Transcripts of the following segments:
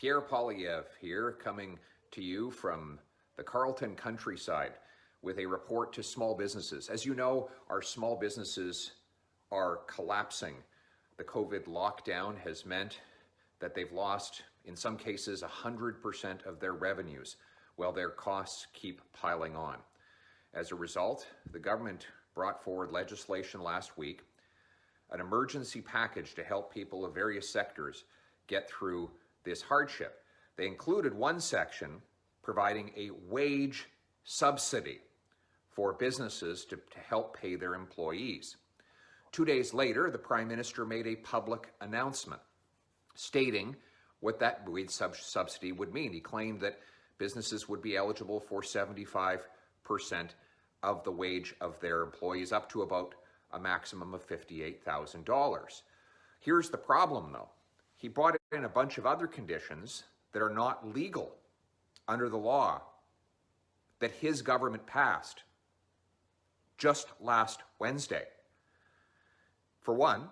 Pierre Poilievre here, coming to you from the Carleton countryside with a report to small businesses. As you know, our small businesses are collapsing. The COVID lockdown has meant that they've lost, in some cases, 100% of their revenues, while their costs keep piling on. As a result, the government brought forward legislation last week, an emergency package to help people of various sectors get through this hardship. They included one section providing a wage subsidy for businesses to help pay their employees. 2 days later, the Prime Minister made a public announcement stating what that wage subsidy would mean. He claimed that businesses would be eligible for 75% of the wage of their employees, up to about a maximum of $58,000. Here's the problem, though. He brought in a bunch of other conditions that are not legal under the law that his government passed just last Wednesday. For one,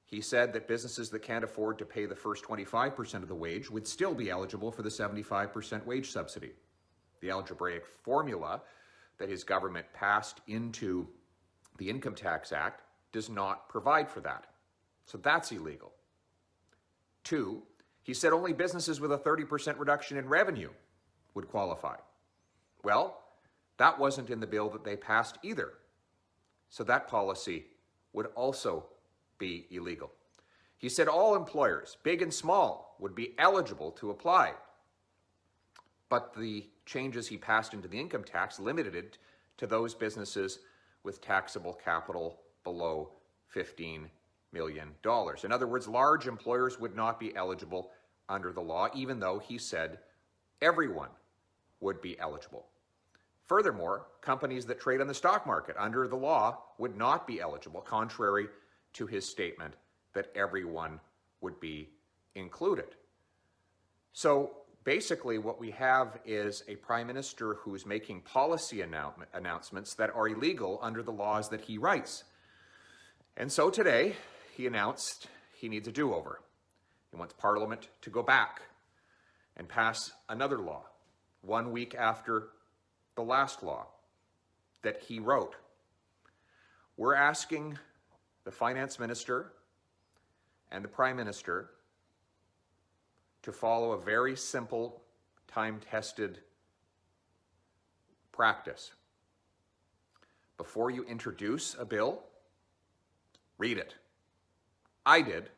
he said that businesses that can't afford to pay the first 25% of the wage would still be eligible for the 75% wage subsidy. The algebraic formula that his government passed into the Income Tax Act does not provide for that. So that's illegal. 2, he said only businesses with a 30% reduction in revenue would qualify. Well, that wasn't in the bill that they passed either. So that policy would also be illegal. He said all employers, big and small, would be eligible to apply. But the changes he passed into the income tax limited it to those businesses with taxable capital below $15 million. In other words, large employers would not be eligible under the law, even though he said everyone would be eligible. Furthermore, companies that trade on the stock market under the law would not be eligible, contrary to his statement that everyone would be included. So basically what we have is a prime minister who's making policy announcements that are illegal under the laws that he writes. And so today he announced he needs a do-over. He wants Parliament to go back and pass another law 1 week after the last law that he wrote. We're asking the finance minister and the prime minister to follow a very simple, time-tested practice. Before you introduce a bill, read it. I did.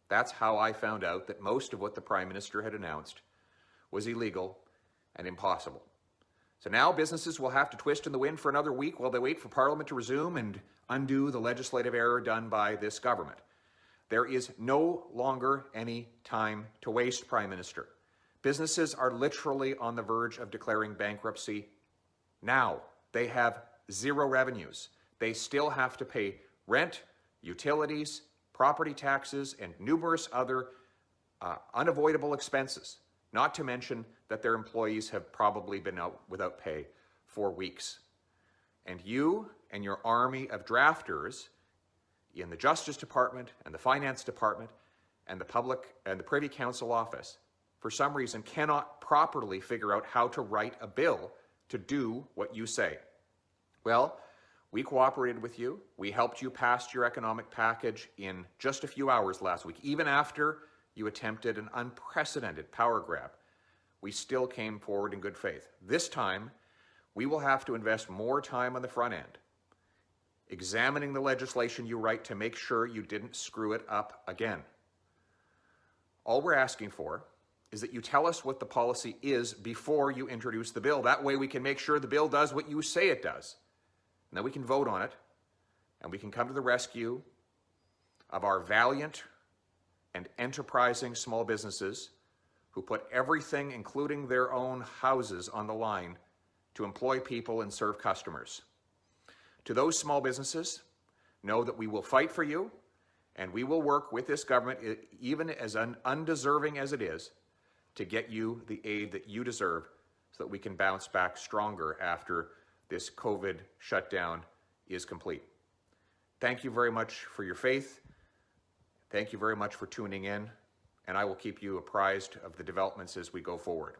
That's how I found out that most of what the Prime Minister had announced was illegal and impossible. So now businesses will have to twist in the wind for another week while they wait for Parliament to resume and undo the legislative error done by this government. There is no longer any time to waste, Prime Minister. Businesses are literally on the verge of declaring bankruptcy now. They have zero revenues. They still have to pay rent, utilities, property taxes, and numerous other unavoidable expenses, not to mention that their employees have probably been out without pay for weeks. And you and your army of drafters in the Justice Department and the Finance Department and the Public and the Privy Council office, for some reason, cannot properly figure out how to write a bill to do what you say. Well, we cooperated with you. We helped you pass your economic package in just a few hours last week, even after you attempted an unprecedented power grab. We still came forward in good faith. This time, we will have to invest more time on the front end, examining the legislation you write to make sure you didn't screw it up again. All we're asking for is that you tell us what the policy is before you introduce the bill. That way we can make sure the bill does what you say it does. And then we can vote on it, and we can come to the rescue of our valiant and enterprising small businesses who put everything, including their own houses, on the line to employ people and serve customers. To those small businesses, know that we will fight for you, and we will work with this government, even as undeserving as it is, to get you the aid that you deserve so that we can bounce back stronger after this COVID shutdown is complete. Thank you very much for your faith. Thank you very much for tuning in, and I will keep you apprised of the developments as we go forward.